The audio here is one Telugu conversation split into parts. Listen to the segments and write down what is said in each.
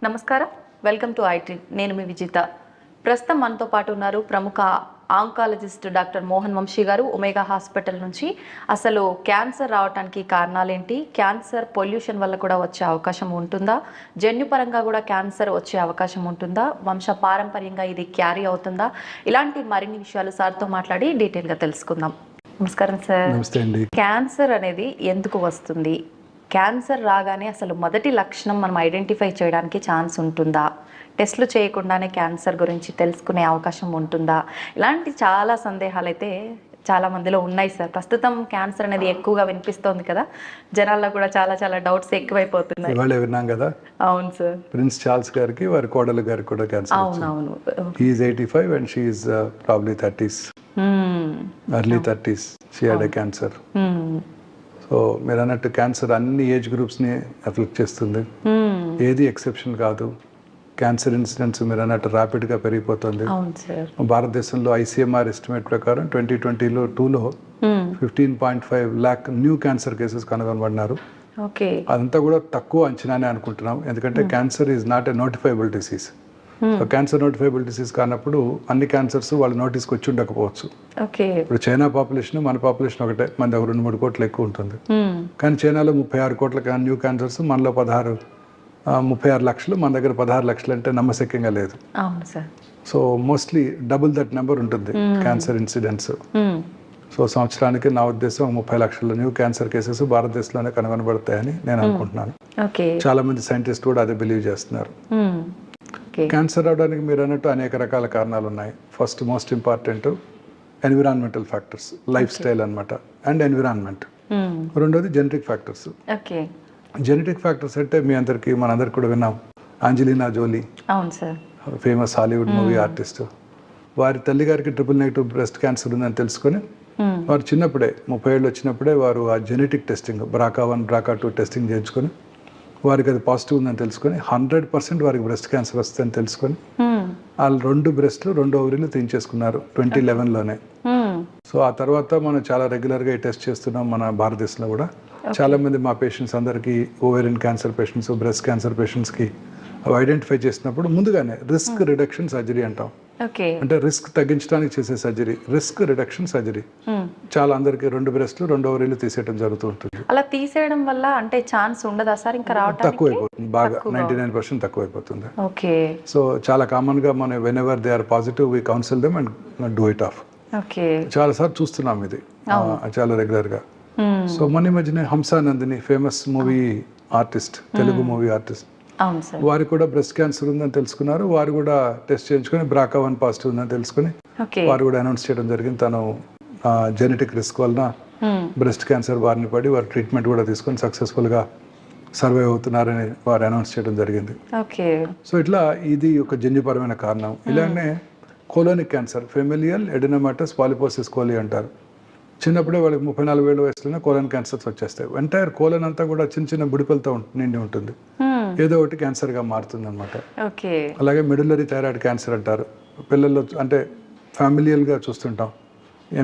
నమస్కారం, వెల్కమ్ టు ఐటీ. నేను మీ విజిత. ప్రస్తుతం మనతో పాటు ఉన్నారు ప్రముఖ ఆంకాలజిస్ట్ డాక్టర్ మోహన్ వంశీ గారు, ఒమేగా హాస్పిటల్ నుంచి. అసలు క్యాన్సర్ రావడానికి కారణాలేంటి, క్యాన్సర్ పొల్యూషన్ వల్ల కూడా వచ్చే అవకాశం ఉంటుందా, జన్యుపరంగా కూడా క్యాన్సర్ వచ్చే అవకాశం ఉంటుందా, వంశ పారంపర్యంగా ఇది క్యారీ అవుతుందా, ఇలాంటి మరిన్ని విషయాలు సార్తో మాట్లాడి డీటెయిల్గా తెలుసుకుందాం. నమస్కారం సార్. నమస్తే అండి. క్యాన్సర్ అనేది ఎందుకు వస్తుంది, క్యాన్సర్ రాగానే అసలు మొదటి లక్షణం మనం ఐడెంటిఫై చేయడానికి ఛాన్స్ ఉంటుందా, టెస్టులు చేయకుండానే క్యాన్సర్ గురించి తెలుసుకునే అవకాశం ఉంటుందా, ఇలాంటి చాలా సందేహాలు అయితే చాలా మందిలో ఉన్నాయి సార్. ప్రస్తుతం క్యాన్సర్ అనేది ఎక్కువగా వినిపిస్తోంది కదా, జనాల్లో కూడా చాలా చాలా డౌట్స్ ఎక్కువైపోతున్నాయి. ఇవాళ విన్నాం కదా. అవును సార్. ప్రిన్స్ చార్ల్స్ గారికి వారి కోడలు గారికి కూడా క్యాన్సర్. అవునవును. He is 85 and she is probably 30s, early 30s. She had a cancer. So మీరు అన్నట్టు క్యాన్సర్ అన్ని ఏజ్ గ్రూప్స్ని ఎఫెక్ట్ చేస్తుంది, ఏది ఎక్సెప్షన్ కాదు. క్యాన్సర్ ఇన్సిడెంట్స్ మీరు అన్నట్టు ర్యాపిడ్గా పెరిగిపోతుంది. భారతదేశంలో ఐసీఎంఆర్ ఎస్టిమేట్ ప్రకారం 2022లో 15.5 lakh న్యూ క్యాన్సర్ కేసెస్ కనుగొనబడినారు. అదంతా కూడా తక్కువ అంచనానే అనుకుంటున్నాం, ఎందుకంటే cancer is not a notifiable disease. So cancer notifiable disease కానప్పుడు అన్ని క్యాన్సర్స్ వాళ్ళ నోటీస్కి వచ్చి ఉండకపోవచ్చు. ఇప్పుడు చైనా పాపులేషన్ మన పాపులేషన్ ఒకటే, మన దగ్గర 2-3 కోట్లు ఎక్కువ ఉంటుంది. కానీ చైనాలో 36 కోట్ల న్యూ క్యాన్సర్స్, మనలో 36 లక్షలు, మన దగ్గర 16 లక్షలు అంటే నమ్మశక్యంగా లేదు. So mostly double that number ఉంటుంది క్యాన్సర్ ఇన్సిడెంట్స్. సో సంవత్సరానికి నా ఉద్దేశం 30 లక్షల న్యూ క్యాన్సర్ కేసెస్ భారతదేశంలోనే కనుగొనబడతాయని నేను అనుకుంటున్నాను. చాలా మంది సైంటిస్ట్ కూడా అదే బిలీవ్ చేస్తున్నారు. క్యాన్సర్ రావడానికి మీరు అన్నట్టు అనేక రకాల కారణాలు ఉన్నాయి. First most important environmental factors, lifestyle అనమాట, అండ్ ఎన్విరాన్మెంట్. రెండోది జెనెటిక్ ఫ్యాక్టర్స్. జెనెటిక్ ఫ్యాక్టర్స్ అంటే మనందరికి కూడా విన్నాం, Angelina Jolie, famous Hollywood movie artist. వారి తల్లి గారికి ట్రిపుల్-నెగటివ్ బ్రెస్ట్ క్యాన్సర్ ఉందని తెలుసుకొని వారు చిన్నప్పుడే 30 ఏళ్ళు వచ్చినప్పుడే వారు ఆ genetic testing BRCA1 BRCA2 testing చేయించుకొని వారికి అది పాజిటివ్ ఉందని తెలుసుకొని 100% వారికి బ్రెస్ట్ క్యాన్సర్ వస్తుందని తెలుసుకొని వాళ్ళు 2 బ్రెస్ట్లు 2 ఓవరీలు తీయించేసుకున్నారు 2011లోనే. సో ఆ తర్వాత మనం చాలా రెగ్యులర్గా ఈ టెస్ట్ చేస్తున్నాం మన భారతదేశంలో కూడా. చాలా మంది మా పేషెంట్స్ అందరికీ, ovarian cancer patients, breast cancer పేషెంట్స్కి అవి ఐడెంటిఫై చేసినప్పుడు ముందుగానే రిస్క్ రిడక్షన్ సర్జరీ అంటాం. అంటే రిస్క్ తగ్గించడానికి చేసే సర్జరీ, రిస్క్ రిడక్షన్ సర్జరీ. చాలా అందరికి 2 బ్రెస్ట్లు 2 ఓవరీలు తీసేయడం జరుగుతూ ఉంటుంది. అలా తీసేయడం వల్ల అంటే ఛాన్స్ ఉండదా సార్ ఇంకా రావడానికి? తక్కువైపోతుంది, బాగా 99% తక్కువైపోతుంది. సో చాలా కామన్ గా మనం whenever they are positive we counsel them and do it off. చాలా సార్లు చూస్తున్నాం ఇది చాలా రెగ్యులర్ గా. సో మొన్న మధ్యనే Hamsa Nandini, famous movie artist, Telugu movie artist, వారికి కూడా బ్రెస్ట్ క్యాన్సర్ ఉందని తెలుసుకున్నారు. వారు కూడా టెస్ట్ చేయించుకొని BRCA1 పాజిటివ్ ఉందని తెలుసుకుని వారు కూడా అనౌన్స్ చేయడం జరిగింది. తను జెనెటిక్ రిస్క్ వలన బ్రెస్ట్ క్యాన్సర్ బారిన పడి వారు ట్రీట్మెంట్ కూడా తీసుకొని సక్సెస్ఫుల్గా సర్వైవ్ అవుతున్నారని వారు అనౌన్స్ చేయడం జరిగింది. సో ఇట్లా ఇది ఒక జన్యుపరమైన కారణం. ఇలానే colonic cancer, familial adenomatous polyposis coli అంటారు. చిన్నప్పుడే వాళ్ళకి 34 ఏళ్ళ వయసులోనే కోలన్ క్యాన్సర్స్ వచ్చేస్తాయి. ఎంటైర్ కోలన్ అంతా కూడా చిన్న చిన్న బుడిపలతో నిండి ఉంటుంది, ఏదో ఒకటి క్యాన్సర్గా మారుతుంది అనమాట. అలాగే మెడులరీ థైరాయిడ్ క్యాన్సర్ అంటారు. పిల్లల్లో అంటే ఫ్యామిలియల్గా చూస్తుంటాం,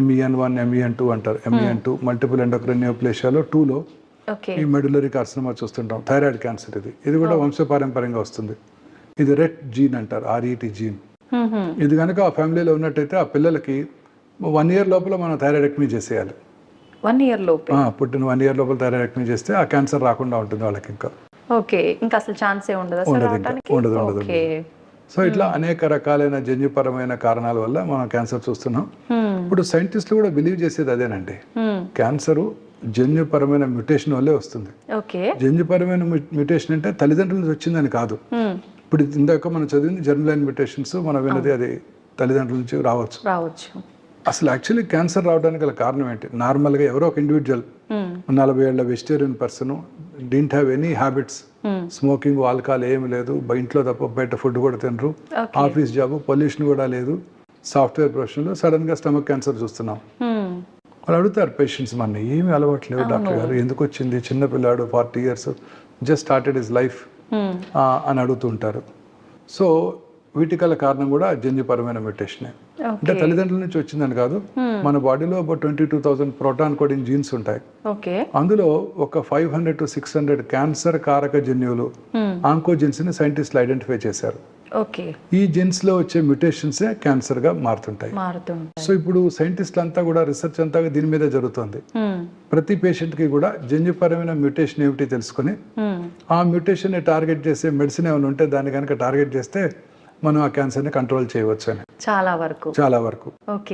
MEN1 MEN2 అంటారు. MEN2 మల్టిపుల్ ఎండోక్రైన్ నియోప్లేషియాలో 2లో ఈ మెడులరీ కార్సినోమా చూస్తుంటాం. థైరాయిడ్ క్యాన్సర్ ఇది కూడా వంశపారంపర్యంగా వస్తుంది. ఇది రెట్ జీన్ అంటారు, RET జీన్. ఇది కనుక ఆ ఫ్యామిలీలో ఉన్నట్టయితే ఆ పిల్లలకి 1 year లోపల మనం థైరాయిడెక్టమీ చేసేయాలి. 1 year లోపల పుట్టిన 1 year లోపల థైరాయిడెక్టమీ చేస్తే ఆ క్యాన్సర్ రాకుండా ఉంటుంది వాళ్ళకి. ఇంకా అసలు ఛాన్సే ఉండదు. సో ఇట్లా అనేక రకాలైన జన్యుపరమైన కారణాల వల్ల మనం క్యాన్సర్ చూస్తున్నాం. ఇప్పుడు సైంటిస్టులు కూడా బిలీవ్ చేసేది అదేనండి, క్యాన్సర్ జన్యుపరమైన మ్యూటేషన్ వల్లే వస్తుంది. జన్యుపరమైన మ్యూటేషన్ అంటే తల్లిదండ్రుల నుంచి వచ్చిందని కాదు. ఇప్పుడు ఇందాక మనం చదివింది జర్మ్-లైన్ మ్యూటేషన్స్, మనం విన్నది అది తల్లిదండ్రుల నుంచి రావచ్చు. అసలు యాక్చువల్లీ క్యాన్సర్ రావడానికి గల కారణం ఏంటి? నార్మల్గా ఎవరో ఒక ఇండివిజువల్ 40 ఏళ్ల vegetarian person, didn't have any habits, smoking, alcohol ఏమి లేదు, ఇంట్లో తప్ప బయట ఫుడ్ కూడా తినరు, ఆఫీస్ జాబ్, పొల్యూషన్ కూడా లేదు, సాఫ్ట్వేర్ ప్రొఫెషన్లో సడన్ గా స్టమక్ క్యాన్సర్ చూస్తున్నాం. వాళ్ళు అడుగుతారు పేషెంట్స్, మన ఏమి అలవాట్లేదు డాక్టర్ గారు, ఎందుకు వచ్చింది, చిన్న పిల్లాడు 40 years just started his life అని అడుగుతుంటారు. సో వీటికి గల కారణం కూడా జన్యుపరమైన మ్యూటేషనే. అంటే తల్లిదండ్రుల నుంచి వచ్చిందని కాదు, మన బాడీలో అబౌట్ 22,000 ప్రోటాన్ కోడింగ్ జీన్స్ ఉంటాయి. అందులో ఒక 500 to 600 క్యాన్సర్ కారక జన్యువులు ఆంకోజెన్స్ని సైంటిస్టులు ఐడెంటిఫై చేశారు. ఓకే. ఈ జెన్స్లో వచ్చే మ్యూటేషన్సే క్యాన్సర్గా మారుతుంటాయి. సో ఇప్పుడు సైంటిస్టులు అంతా కూడా రీసెర్చ్ అంతా దీని మీదే జరుగుతుంది. ప్రతి పేషెంట్కి కూడా జన్యుపరమైన మ్యూటేషన్ ఏమిటి తెలుసుకొని ఆ మ్యూటేషన్ని టార్గెట్ చేసే మెడిసిన్ ఏమైనా ఉంటే దాన్ని కనుక టార్గెట్ చేస్తే మనం ఆ క్యాన్సర్ని కంట్రోల్ చేయవచ్చు అని చాలా వరకు.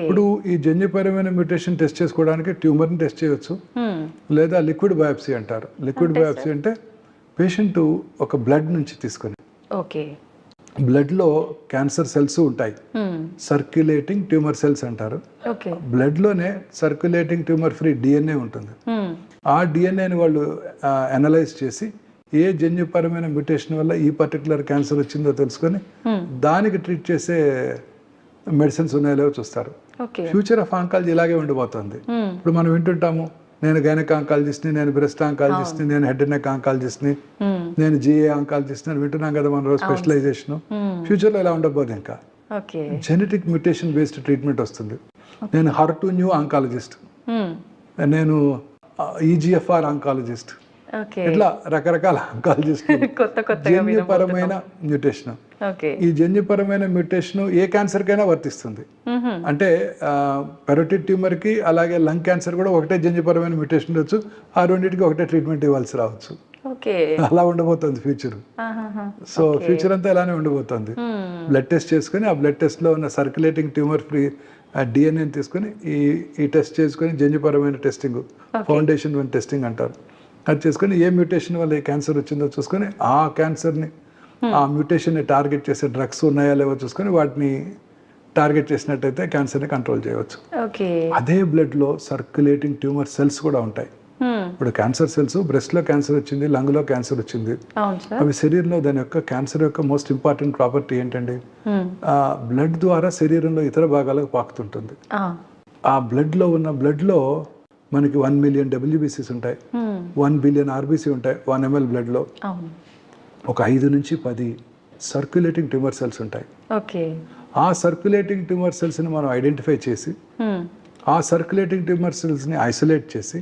ఇప్పుడు ఈ జన్యుపరమైన మ్యూటేషన్ టెస్ట్ చేసుకోవడానికి ట్యూమర్ని టెస్ట్ చేయవచ్చు, లేదా లిక్విడ్ బయాప్సీ అంటారు. లిక్విడ్ బయాప్సీ అంటే పేషెంట్ ఒక బ్లడ్ నుంచి తీసుకొని, బ్లడ్లో క్యాన్సర్ సెల్స్ ఉంటాయి, సర్క్యులేటింగ్ ట్యూమర్ సెల్స్ అంటారు. బ్లడ్లోనే సర్క్యులేటింగ్ ట్యూమర్ ఫ్రీ డిఎన్ఏ ఉంటుంది. ఆ డిఎన్ఏని వాళ్ళు అనలైజ్ చేసి ఏ జన్యుపరమైన మ్యూటేషన్ వల్ల ఈ పర్టికులర్ క్యాన్సర్ వచ్చిందో తెలుసుకొని దానికి ట్రీట్ చేసే మెడిసిన్స్ ఉన్నాయో చూస్తారు. ఫ్యూచర్ ఆఫ్ ఆంకాలజీ ఇలాగే ఉండిపోతుంది. ఇప్పుడు మనం వింటుంటాము, నేను గైనక్ ఆంకాలజిస్ట్ని, నేను బ్రెస్ట్ ఆంకాలజిస్ట్ని, నేను హెడ్ అండ్ నెక్ ఆంకాలజిస్ట్ని, నేను జిఏ ఆంకాలజిస్ట్ని అని వింటున్నాం కదా మన రోజు స్పెషలైజేషన్. ఫ్యూచర్లో ఇలా ఉండబోదు. ఇంకా జెనెటిక్ మ్యూటేషన్ బేస్డ్ ట్రీట్మెంట్ వస్తుంది. నేను HER2 ఆంకాలజిస్ట్, నేను ఈజిఎఫ్ఆర్ ఆంకాలజిస్ట్, ఇట్లా రకరకాల ఆంకాలజిస్ట్. జన్యుపరమైన మ్యూటేషన్, ఈ జన్యుపరమైన మ్యూటేషన్ ఏ క్యాన్సర్ కైనా వర్తిస్తుంది. అంటే పెరోటిడ్ ట్యూమర్ కి అలాగే లంగ్ క్యాన్సర్ కూడా ఒకటే జన్యుపరమైన మ్యూటేషన్ ఉండొచ్చు, ఆ రెండింటికి ఒకటే ట్రీట్మెంట్ ఇవ్వాల్సి రావచ్చు. అలా ఉండబోతుంది ఫ్యూచర్. సో ఫ్యూచర్ అంతా ఇలానే ఉండబోతుంది. బ్లడ్ టెస్ట్ చేసుకుని ఆ బ్లడ్ టెస్ట్ లో ఉన్న సర్క్యులేటింగ్ ట్యూమర్ ఫ్రీ డిఎన్ఏని తీసుకుని ఈ టెస్ట్ చేసుకుని జన్యుపరమైన టెస్టింగ్, ఫౌండేషన్ వన్ టెస్టింగ్ అంటారు, అది చేసుకుని ఏ మ్యూటేషన్ వల్ల ఏ క్యాన్సర్ వచ్చిందో చూసుకొని ఆ క్యాన్సర్ని, ఆ మ్యూటేషన్ని టార్గెట్ చేసే డ్రగ్స్ ఉన్నాయా లేవో చూసుకొని వాటిని టార్గెట్ చేసినట్టయితే క్యాన్సర్ని కంట్రోల్ చేయవచ్చు. అదే బ్లడ్లో సర్క్యులేటింగ్ ట్యూమర్ సెల్స్ కూడా ఉంటాయి. ఇప్పుడు క్యాన్సర్ సెల్స్, బ్రెస్ట్లో క్యాన్సర్ వచ్చింది, లంగ్లో క్యాన్సర్ వచ్చింది, అవి శరీరంలో దాని యొక్క క్యాన్సర్ యొక్క మోస్ట్ ఇంపార్టెంట్ ప్రాపర్టీ ఏంటండి, బ్లడ్ ద్వారా శరీరంలో ఇతర భాగాలకు పాకుతుంటుంది. ఆ బ్లడ్లో ఉన్న బ్లడ్లో మనకి 1 మిలియన్ WBCs ఉంటాయి, 1 బిలియన్ RBC ఉంటాయి 1 ml బ్లడ్లో. ఒక 5 నుంచి 10 సర్క్యులేటింగ్ ట్యూమర్ సెల్స్ ఉంటాయి. ఆ సర్క్యులేటింగ్ ట్యూమర్ సెల్స్ని మనం ఐడెంటిఫై చేసి ఆ సర్క్యులేటింగ్ ట్యూమర్ సెల్స్ని ఐసోలేట్ చేసి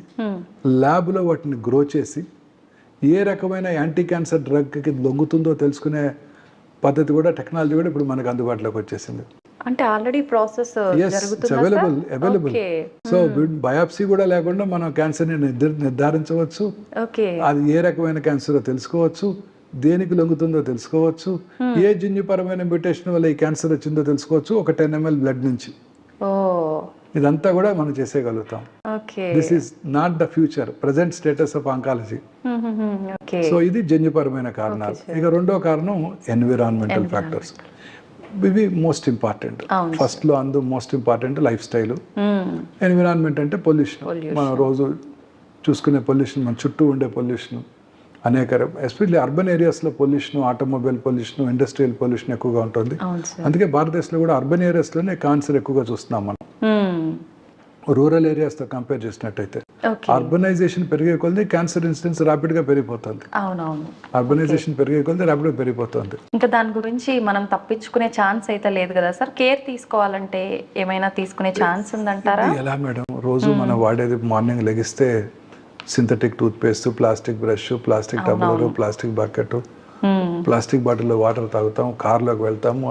ల్యాబ్లో వాటిని గ్రో చేసి ఏ రకమైన యాంటీ క్యాన్సర్ డ్రగ్కి లొంగుతుందో తెలుసుకునే పద్ధతి కూడా, టెక్నాలజీ కూడా ఇప్పుడు మనకు అందుబాటులోకి వచ్చేసింది. అంటే already process available. So biopsy కూడా లేకుండా మనం క్యాన్సర్ని నిర్ధారించవచ్చు, అది ఏ రకమైన క్యాన్సర్ తెలుసుకోవచ్చు, దేనికి లొంగుతుందో తెలుసుకోవచ్చు, ఏ జన్యుపరమైన మ్యూటేషన్ వల్ల ఈ క్యాన్సర్ వచ్చిందో తెలుసుకోవచ్చు ఒక 10 ml బ్లడ్ నుంచి. ఇదంతా కూడా మనం చేసేయగలుగుతాం. This is not the future, present status of oncology. So ఇది జన్యుపరమైన కారణాలు. ఇక రెండో కారణం ఎన్విరాన్మెంటల్ ఫ్యాక్టర్స్. ఇవి మోస్ట్ ఇంపార్టెంట్. ఫస్ట్ లో most important lifestyle. Environment అంటే పొల్యూషన్, మనం రోజు చూసుకునే పొల్యూషన్, మన చుట్టూ ఉండే పొల్యూషన్ అనేక, ఎస్పెషల్లీ అర్బన్ ఏరియాస్లో pollution, automobile pollution, industrial pollution ఎక్కువగా ఉంటుంది. అందుకే భారతదేశంలో కూడా అర్బన్ ఏరియాస్లోనే క్యాన్సర్ ఎక్కువగా చూస్తున్నాం మనం, రూరల్ ఏరియాస్తో కంపేర్ చేసినట్టయితే. అర్బనైజేషన్ పెరిగే కొద్దీ క్యాన్సర్ ఇన్సిడెన్స్ ర్యాపిడ్గా పెరిగిపోతుంది. అర్బనైజేషన్ పెరిగే కొద్దీ ర్యాపిడ్గా పెరిగిపోతుంది. ఇంకా దాని గురించి మనం తప్పించుకునే ఛాన్స్ అయితే లేదు కదా సార్? కేర్ తీసుకోవాలంటే ఏమైనా తీసుకునే ఛాన్స్ ఉందంటారా? ఎలా మేడం, రోజు మనం వాడేది మార్నింగ్ లెగిస్తే synthetic toothpaste, plastic brush, plastic tumbler, plastic bucket, plastic బాటిల్లో వాటర్ తాగుతాం, కార్లోకి వెళ్తాము,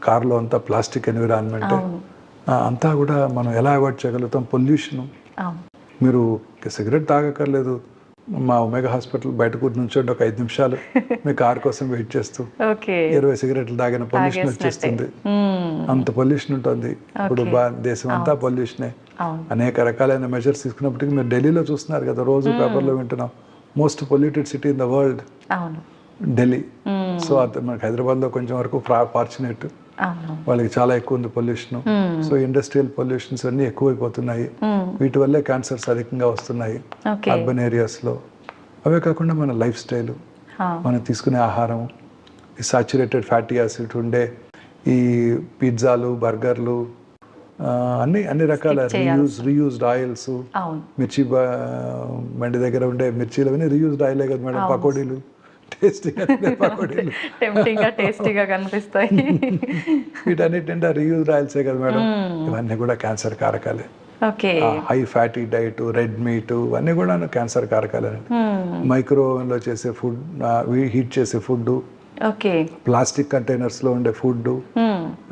కార్లో అంతా ప్లాస్టిక్ ఎన్విరాన్మెంట్ అంతా కూడా మనం ఎలా అవాయిడ్ చేయగలుగుతాం? పొల్యూషన్. మీరు సిగరెట్ తాగక్కర్లేదు, మా ఒమేగా హాస్పిటల్ బయట కూర్చొని నుంచోండి ఒక 5 నిమిషాలు, మీ కార్ కోసం వెయిట్ చేస్తూ 20 సిగరెట్లు తాగిన పొల్యూషన్ వచ్చేస్తుంది. అంత పొల్యూషన్ ఉంటుంది ఇప్పుడు. దేశం అంతా పొల్యూషనే. అనేక రకాలైన మెజర్స్ తీసుకున్నప్పటికీ మీరు ఢిల్లీలో చూస్తున్నారు కదా, రోజు పేపర్లో వింటున్నాం, most polluted city in the world Delhi. So మనకి హైదరాబాద్లో కొంచెం వరకు ఫార్చునేట్, వాళ్ళకి చాలా ఎక్కువ ఉంది పొల్యూషన్. సో ఇండస్ట్రియల్ పొల్యూషన్స్ అన్ని ఎక్కువైపోతున్నాయి, వీటి వల్లే క్యాన్సర్స్ అధికంగా వస్తున్నాయి అర్బన్ ఏరియాస్లో. అవే కాకుండా మన లైఫ్ స్టైల్, మనం తీసుకునే ఆహారం, ఈ సాచురేటెడ్ ఫ్యాటీ యాసిడ్ ఉండే ఈ పిజ్జాలు, బర్గర్లు, అన్ని రకాల రీయూజ్డ్ ఆయిల్స్, మిర్చి బండి దగ్గర ఉండే మిర్చీలు అవన్నీ రీయూజ్డ్ ఆయిలే కదా మేడం. పకోడీలు, టేస్టీగా పకోడీలు టెంప్టింగ్ గా టేస్టీగా కనిపిస్తాయి. వీటన్నిటింటే రీయూజ్ ఆయిల్సే కదా మేడం, ఇవన్నీ కూడా క్యాన్సర్ కారకాలే. Okay. High fatty diet, red meat ఇవన్నీ కూడా క్యాన్సర్ కారకాలేనండి. మైక్రో ఓవెన్లో చేసే ఫుడ్, హీట్ చేసే ఫుడ్, ఓకే, ప్లాస్టిక్ కంటైనర్స్లో ఉండే ఫుడ్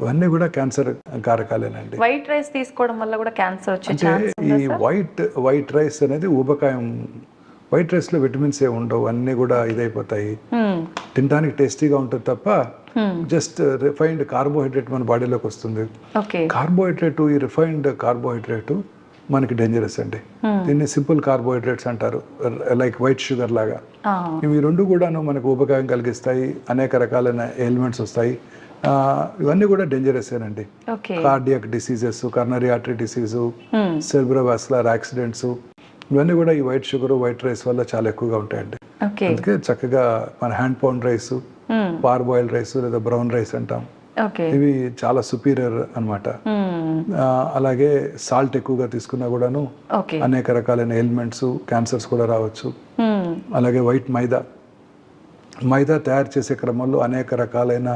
ఇవన్నీ కూడా క్యాన్సర్ కారకాలేనండి. వైట్ రైస్ తీసుకోవడం వల్ల కూడా క్యాన్సర్ వచ్చే అంటే ఛాన్స్ ఈ ఉందా సార్? వైట్ రైస్ అనేది ఊబకాయం. వైట్ రైస్లో విటమిన్స్ ఏ ఉండవు, అన్నీ కూడా ఇదైపోతాయి. తినడానికి టేస్టీగా ఉంటుంది తప్ప జస్ట్ రిఫైన్డ్ కార్బోహైడ్రేట్ మన బాడీలోకి వస్తుంది. ఓకే. కార్బోహైడ్రేట్, ఈ రిఫైన్డ్ కార్బోహైడ్రేట్ మనకి డేంజరస్ అండి. దీన్ని సింపుల్ కార్బోహైడ్రేట్స్ అంటారు, లైక్ వైట్ షుగర్ లాగా. ఇవి రెండు కూడాను మనకు ఉపకారం కలిగిస్తాయి, అనేక రకాలైన ఎలిమెంట్స్ వస్తాయి. ఇవన్నీ కూడా డేంజరసేనండి. Cardiac diseases, coronary artery disease, cerebrovascular accidents, ఇవన్నీ కూడా ఈ వైట్ షుగర్, వైట్ రైస్ వల్ల చాలా ఎక్కువగా ఉంటాయండి. అందుకే చక్కగా మన హ్యాండ్ పౌండ్ రైస్, పార్ బాయిల్డ్ రైస్ లేదా బ్రౌన్ రైస్ అంటాం, ఇవి చాలా సుపీరియర్ అన్నమాట. అలాగే సాల్ట్ ఎక్కువగా తీసుకున్నా కూడాను అనేక రకాలైన ఎలిమెంట్స్, క్యాన్సర్స్ కూడా రావచ్చు. అలాగే వైట్ మైదా తయారు చేసే క్రమంలో అనేక రకాలైన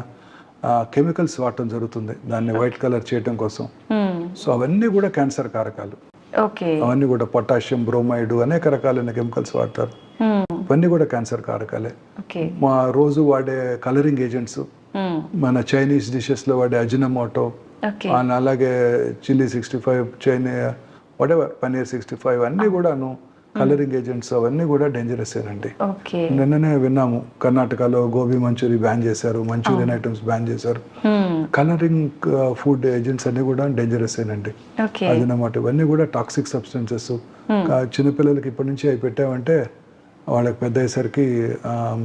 కెమికల్స్ వాడటం జరుగుతుంది దాన్ని వైట్ కలర్ చేయటం కోసం. సో అవన్నీ కూడా క్యాన్సర్ కారకాలు. అవన్నీ కూడా పొటాషియం, బ్రోమైడ్, అనేక రకాలైన కెమికల్స్ వాడతారు. ఇవన్నీ కూడా క్యాన్సర్ కారకాలే. మా రోజు వాడే కలరింగ్ ఏజెంట్స్, మన చైనీస్ డిషెస్ లో వాడే అజినమోటో, అలాగే చిల్లీ 65, వాటెవర్ పన్నీర్ 65, అన్నీ కూడాను కలరింగ్ ఏజెంట్స్. అవన్నీ కూడా డేంజరసేనండి. నిన్ననే విన్నాము, కర్ణాటకలో గోబీ మంచూరి బ్యాన్ చేశారు, మంచూరియన్ ఐటమ్స్ బ్యాన్ చేశారు. కలరింగ్ ఫుడ్ ఏజెంట్స్ అన్ని కూడా డేంజరసేనండి. అదనమాట, ఇవన్నీ కూడా టాక్సిక్ సబ్స్టెన్సెస్. చిన్నపిల్లలకి ఇప్పటి నుంచి అవి పెట్టామంటే వాళ్ళకి పెద్ద అయ్యేసరికి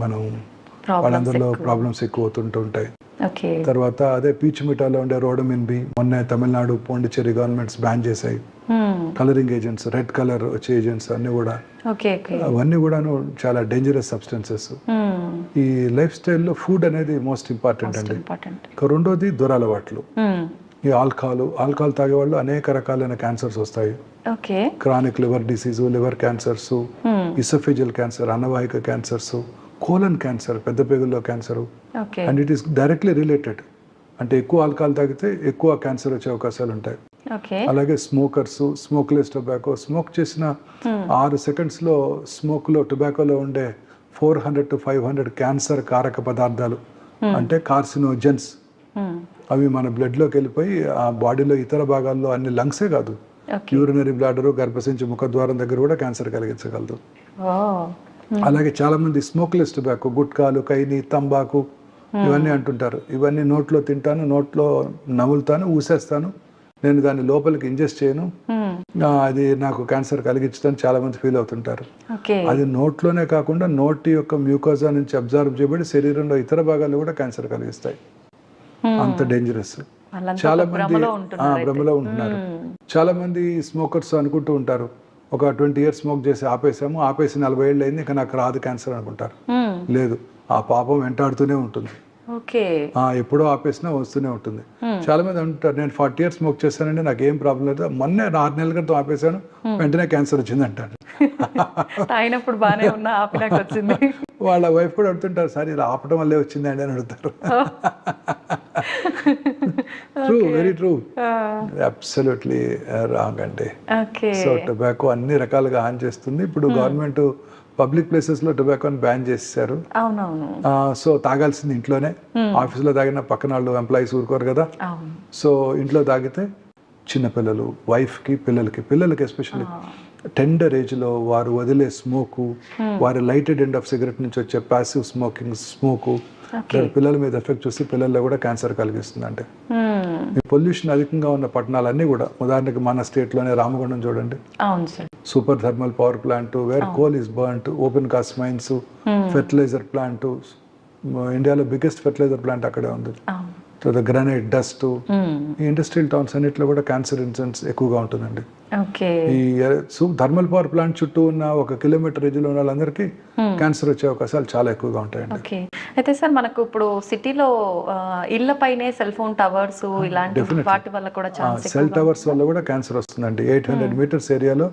మనం వాళ్ళందరిలో ప్రాబ్లమ్స్ ఎక్కువ అవుతుంటాయి. తర్వాత అదే పీచు మిఠాలో ఉండే రోడమిన్ బి మొన్న తమిళనాడు, పాండిచ్చేరి గవర్నమెంట్స్ బ్యాన్ చేశాయి. కలరింగ్ ఏజెంట్స్, రెడ్ కలర్ వచ్చే ఏజెంట్స్ అన్ని కూడా, అవన్నీ కూడా చాలా డేంజరస్ సబ్స్టెన్సెస్. ఈ లైఫ్ స్టైల్లో ఫుడ్ అనేది మోస్ట్ ఇంపార్టెంట్ అండి. రెండోది దురలవాట్లు. ఈ ఆల్కహాల్ తాగే వాళ్ళు అనేక రకాలైన క్యాన్సర్స్ వస్తాయి. Chronic liver disease, liver cancers, oesophageal cancer, అన్నవాహిక క్యాన్సర్స్, కోలన్ క్యాన్సర్, పెద్ద పేగుల్లో cancer. And it is directly related. అంటే ఎక్కువ ఆల్కహాల్ తాగితే ఎక్కువ క్యాన్సర్ వచ్చే అవకాశాలు ఉంటాయి. అలాగే స్మోకర్స్, స్మోక్లెస్ టొబాకో, స్మోక్ చేసిన 6 సెకండ్స్లో స్మోక్లో, టొబాకోలో ఉండే 400 to 500 క్యాన్సర్ కారక పదార్థాలు, అంటే కార్సినోజెన్స్, అవి మన బ్లడ్లోకి వెళ్ళిపోయి ఆ బాడీలో ఇతర భాగాల్లో, అన్ని లంగ్సే కాదు, యూరినరీ బ్లాడరు, గర్భసించి ముఖద్వారం దగ్గర కూడా క్యాన్సర్ కలిగించగలదు. అలాగే చాలా మంది స్మోక్లెస్ టొబాకో, గుట్కాలు, కైని, తంబాకు ఇవన్నీ అంటుంటారు. ఇవన్నీ నోట్లో తింటాను, నోట్లో నములుతాను, ఊసేస్తాను, నేను దాన్ని లోపలికి ఇంజెస్ట్ చేయను, అది నాకు క్యాన్సర్ కలిగించదని చాలా మంది ఫీల్ అవుతుంటారు. అది నోట్లోనే కాకుండా నోటి యొక్క మ్యూకోజా నుంచి అబ్జర్వ్ చేయబడి శరీరంలో ఇతర భాగాల్లో కూడా క్యాన్సర్ కలిగిస్తాయి. అంత డేంజరస్. చాలా మంది భ్రమలో ఉంటున్నారు. చాలా మంది స్మోకర్స్ అనుకుంటూ ఉంటారు, ఒక 20 years స్మోక్ చేసి ఆపేసి 40 ఏళ్ళు అయింది, ఇంకా నాకు రాదు క్యాన్సర్ అనుకుంటారు. లేదు, ఆ పాపం వెంటాడుతూనే ఉంటుంది. ఎప్పుడో ఆపేసినా వస్తూనే ఉంటుంది. చాలా మంది అంటారు, నేను 40 years స్మోక్ చేశానండి, నాకు ఏం ప్రాబ్లం లేదు, మొన్న 6 నెలల క్రితం ఆపేశాను, వెంటనే క్యాన్సర్ వచ్చింది అంటారు. వాళ్ళ వైఫ్ కూడా అడుగుతుంటారు, సార్ ఇలా ఆపడం వల్లే వచ్చిందండి అని అడుగుతారు. True, very true, absolutely wrong అండి. సో టొబాకో అన్ని రకాలుగా హాని చేస్తుంది. ఇప్పుడు గవర్నమెంట్ పబ్లిక్ ప్లేసెస్ లో టొబాకోని బ్యాన్ చేశారు. సో తాగాల్సింది ఇంట్లోనే. ఆఫీసులో తాగిన పక్కన వాళ్ళు ఎంప్లాయీస్ ఊరుకోరు కదా. సో ఇంట్లో తాగితే చిన్నపిల్లలు, వైఫ్ కి, పిల్లలకి ఎస్పెషల్లీ టెండర్ ఏజ్ లో వారు వదిలే స్మోకు, వారి లైటెడ్ ఎండ్ ఆఫ్ సిగరెట్ నుంచి వచ్చే ప్యాసివ్ స్మోకు పిల్లల మీద ఎఫెక్ట్ చూసి పిల్లల్లో కూడా క్యాన్సర్ కలిగిస్తుంది. అంటే ఈ పొల్యూషన్ అధికంగా ఉన్న పట్టణాలన్నీ కూడా, ఉదాహరణకి మన స్టేట్ లోనే రామగుండం చూడండి, super thermal power plant, where coal is burnt, open cast mines, fertiliser plant, ఇండియాలో బిగ్గెస్ట్ ఫెర్టిలైజర్ ప్లాంట్ అక్కడే ఉంది. గ్రానైట్ డస్ట్, ఈ ఇండస్ట్రియల్ టౌన్స్ అన్నిట్లో కూడా క్యాన్సర్ ఇన్సిడెంట్స్ ఎక్కువగా ఉంటుందండి. ఈ థర్మల్ పవర్ ప్లాంట్ చుట్టూ ఉన్న 1 kilometer రేంజ్ లో ఉన్న వాళ్ళందరికీ క్యాన్సర్ వచ్చే అవకాశాలు చాలా ఎక్కువగా ఉంటాయండి. అయితే సార్ మనకు ఇప్పుడు సిటీలో ఇళ్లపైనే సెల్ ఫోన్ టవర్స్ ఇలాంటి వాటి వల్ల కూడా ఛాన్స్ సెల్ టవర్స్ వల్ల కూడా క్యాన్సర్ వస్తుందండి. 800 మీటర్స్ ఏరియాలో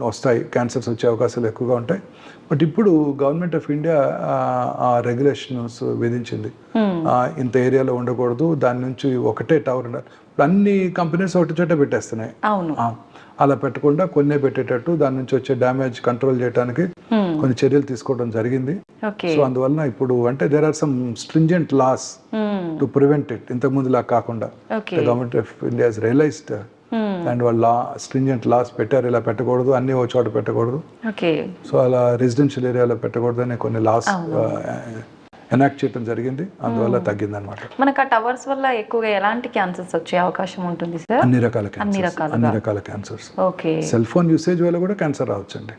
వస్తాయి, క్యాన్సర్స్ వచ్చే అవకాశాలు ఎక్కువగా ఉంటాయి. బట్ ఇప్పుడు గవర్నమెంట్ ఆఫ్ ఇండియా ఆ రెగ్యులేషన్స్ విధించింది. ఇంత ఏరియాలో ఉండకూడదు, దాని నుంచి ఒకటే టవర్ ఉండాలి. ఇప్పుడు అన్ని కంపెనీస్ ఒకటి చోట పెట్టేస్తున్నాయి. అవును, అలా పెట్టకుండా కొన్నే పెట్టేటట్టు దాని నుంచి వచ్చే డ్యామేజ్ కంట్రోల్ చేయడానికి కొన్ని చర్యలు తీసుకోవడం జరిగింది. సో అందువలన ఇప్పుడు అంటే there are some stringent laws to prevent it. ఇంతకు ముందు లా కాకుండా government of India has realised and వాళ్ళు స్ట్రింజెంట్ లాస్ పెట్టారు, ఇలా పెట్టకూడదు, అన్ని ఒక చోట పెట్టకూడదు, సో అలా రెసిడెన్షియల్ ఏరియాలో పెట్టకూడదు అని కొన్ని లాస్ ఎనాక్ట్ చేయడం జరిగింది. అందువల్ల తగ్గింది అనమాట. మనకు ఆ టవర్స్ వల్ల ఎక్కువగా ఎలాంటి క్యాన్సర్స్ వచ్చే అవకాశం ఉంటుంది సార్? అన్ని రకాల క్యాన్సర్స్. సెల్ ఫోన్ యూసేజ్ వల్ల కూడా క్యాన్సర్ రావచ్చండి,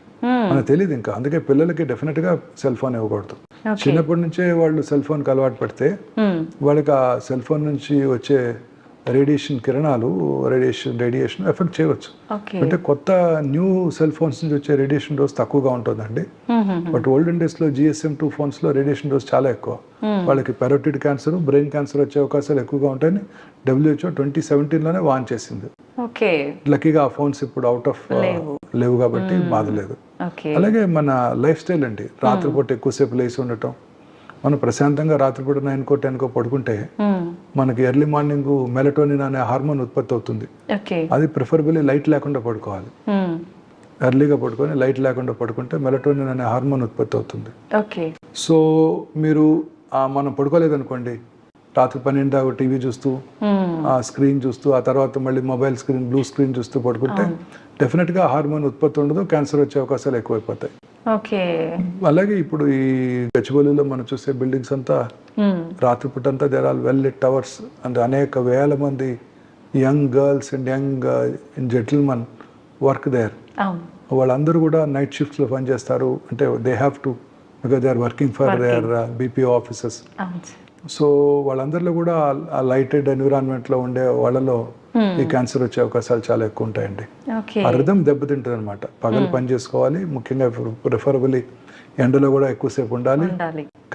మనకు తెలియదు ఇంకా. అందుకే పిల్లలకి డెఫినెట్ గా సెల్ ఫోన్ ఇవ్వకూడదు. చిన్నప్పటి నుంచే వాళ్ళు సెల్ ఫోన్ కి అలవాటు పడితే వాళ్ళకి ఆ సెల్ ఫోన్ నుంచి వచ్చే రేడియేషన్ కిరణాలు రేడియేషన్ ఎఫెక్ట్ చేయవచ్చు. అంటే కొత్త న్యూ సెల్ ఫోన్స్ నుంచి వచ్చే రేడియేషన్ డోస్ తక్కువగా ఉంటుందండి. బట్ ఓల్డెన్ డేస్ లో GSM 2 ఫోన్స్ లో రేడియేషన్ డోస్ చాలా ఎక్కువ. వాళ్ళకి పెరోటిడ్ క్యాన్సర్, బ్రెయిన్ క్యాన్సర్ వచ్చే అవకాశాలు ఎక్కువగా ఉంటాయని WHO 2017లోనే వార్న్ చేసింది. లక్కీగా ఆ ఫోన్స్ ఇప్పుడు అవుట్ ఆఫ్ లేవు కాబట్టి బాధ లేదు. అలాగే మన లైఫ్ స్టైల్ అండి, రాత్రిపూట ఎక్కువసేపు లేచి ఉండటం. మనం ప్రశాంతంగా రాత్రిపూట 9కో 10కో పడుకుంటే మనకి ఎర్లీ మార్నింగ్ మెలటోనిన్ అనే హార్మోన్ ఉత్పత్తి అవుతుంది. అది ప్రిఫరబుల్లీ లైట్ లేకుండా పడుకోవాలి. ఎర్లీగా పడుకొని లైట్ లేకుండా పడుకుంటే మెలటోనిన్ అనే హార్మోన్ ఉత్పత్తి అవుతుంది. సో మీరు మనం పడుకోలేదనుకోండి, రాత్రి 12 దాకా టీవీ చూస్తూ ఆ స్క్రీన్ చూస్తూ ఆ తర్వాత మళ్ళీ మొబైల్ స్క్రీన్ బ్లూ స్క్రీన్ చూస్తూ పడుకుంటే డెఫినెట్ గా హార్మోన్ ఉత్పత్తి ఉండదు, క్యాన్సర్ వచ్చే అవకాశాలు ఎక్కువైపోతాయి. అలాగే ఇప్పుడు ఈ గచ్చిబౌలిలో మనం చూసే బిల్డింగ్స్ అంతా రాత్రిపూట అంతా there are well lit towers and అనేక వేల మంది young girls and young gentlemen work there. వాళ్ళందరూ కూడా నైట్ షిఫ్ట్స్ లో పనిచేస్తారు. అంటే they have to because they are working for their BPO offices. So వాళ్ళందరిలో కూడా ఆ లైటెడ్ ఎన్విరాన్మెంట్ లో ఉండే వాళ్ళలో ఈ క్యాన్సర్ వచ్చే అవకాశాలు చాలా ఎక్కువ ఉంటాయండి. ఆ రిథం దెబ్బతింటుంది అనమాట. పగలు పని చేసుకోవాలి, ముఖ్యంగా ప్రిఫరబుల్లీ ఎండలో కూడా ఎక్కువసేపు ఉండాలి,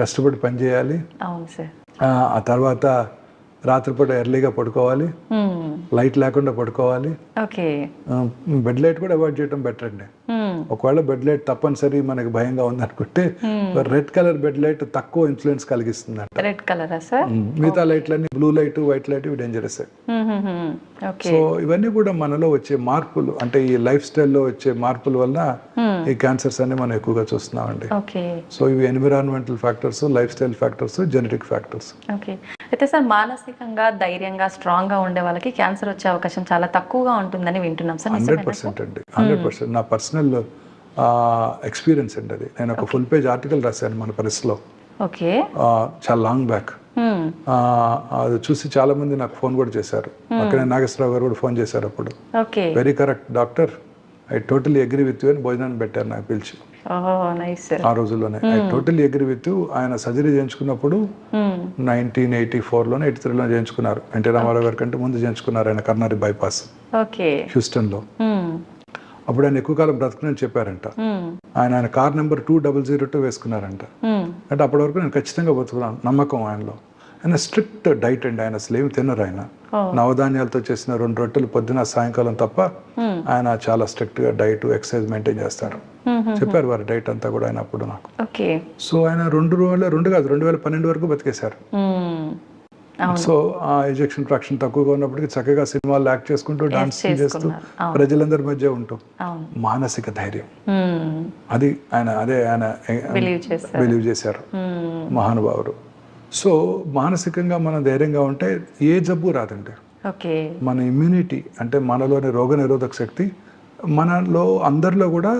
కష్టపడి పని చేయాలి. ఆ తర్వాత రాత్రిపూట ఎర్లీగా పడుకోవాలి, లైట్ లేకుండా పడుకోవాలి. బెడ్ లైట్ కూడా అవాయిడ్ చేయడం బెటర్ అండి. ఒకవేళ బెడ్ లైట్ తప్పనిసరి మనకి భయంగా ఉందనుకుంటే రెడ్ కలర్ బెడ్ లైట్ తక్కువ ఇన్ఫ్లుయెన్స్ కలిగిస్తుంది అంట. రెడ్ కలరా సార్? మిగతా లైట్లన్నీ బ్లూ లైట్, వైట్ లైట్ ఇవి డేంజరస్. సో ఇవన్నీ కూడా మనలో వచ్చే మార్పులు, అంటే ఈ లైఫ్ స్టైల్లో వచ్చే మార్పుల వల్ల ఈ క్యాన్సర్స్ అన్ని మనం ఎక్కువగా చూస్తున్నామండి. సో ఇవి environmental factors, life style factors, genetic factors. అయితే సార్ మానసికంగా ధైర్యంగా స్ట్రాంగ్ గా ఉండే వాళ్ళకి క్యాన్సర్ వచ్చే అవకాశం చాలా తక్కువగా ఉంటుందని వింటున్నాం సార్. 100% అండి, 100%. నా పర్సనల్ ఎక్స్పీరియన్స్ అండి అది. నేను ఒక ఫుల్ పేజ్ ఆర్టికల్ రాశాను మన ప్రెస్లో చాలా లాంగ్ బ్యాక్. అది చూసి చాలా మంది నాకు ఫోన్ కూడా చేశారు. అక్కడ నాగేశ్వరరావు గారు కూడా ఫోన్ చేశారు అప్పుడు. Very correct doctor, I totally agree with you అని భోజనాన్ని పెట్టారు నాకు పిలిచి ఆ రోజుల్లోనే. I totally agree with you. ఆయన సర్జరీ చేయించుకున్నప్పుడు 1984లోనే 83లో చేయించుకున్నారు. ఎన్టీ రామారావు గారి కంటే ముందు చేయించుకున్నారు ఆయన కర్నరీ బైపాస్ హ్యూస్టన్ లో. అప్పుడు ఆయన ఎక్కువ కాలం బ్రతకనని చెప్పారంట. ఆయన కార్ నెంబర్ 2002 వేసుకున్నారంట. అంటే అప్పటి వరకు నేను ఖచ్చితంగా బతుకున్నాను నమ్మకం ఆయనలో. ఆయన స్ట్రిక్ట్ డైట్ అండి, ఆయన అసలు ఏమి తినరు. ఆయన నవధాన్యాలతో చేసిన 2 రొట్టెలు పొద్దున సాయంకాలం తప్ప ఆయన చాలా స్ట్రిక్ట్ గా డైట్ ఎక్సర్సైజ్ మెయింటైన్ చేస్తారు. చెప్పారు వారి డైట్ అంతా కూడా ఆయన అప్పుడు నాకు. సో ఆయన 2012 వరకు బతికేశారు. సో ఆ ఎజెక్షన్ ఫ్రాక్షన్ తక్కువగా ఉన్నప్పటికీ చక్కగా సినిమాలు యాక్ట్ చేసుకుంటూ డాన్స్ చేస్తూ ప్రజలందరి మధ్య ఉంటూ మానసిక ధైర్యం అది ఆయన బిలీవ్ చేశారు మహానుభావుడు. సో మానసికంగా మనం ధైర్యంగా ఉంటే ఏ జబ్బు రాదండి. మన ఇమ్యూనిటీ అంటే మనలోని రోగ నిరోధక శక్తి, మనలో అందరిలో కూడా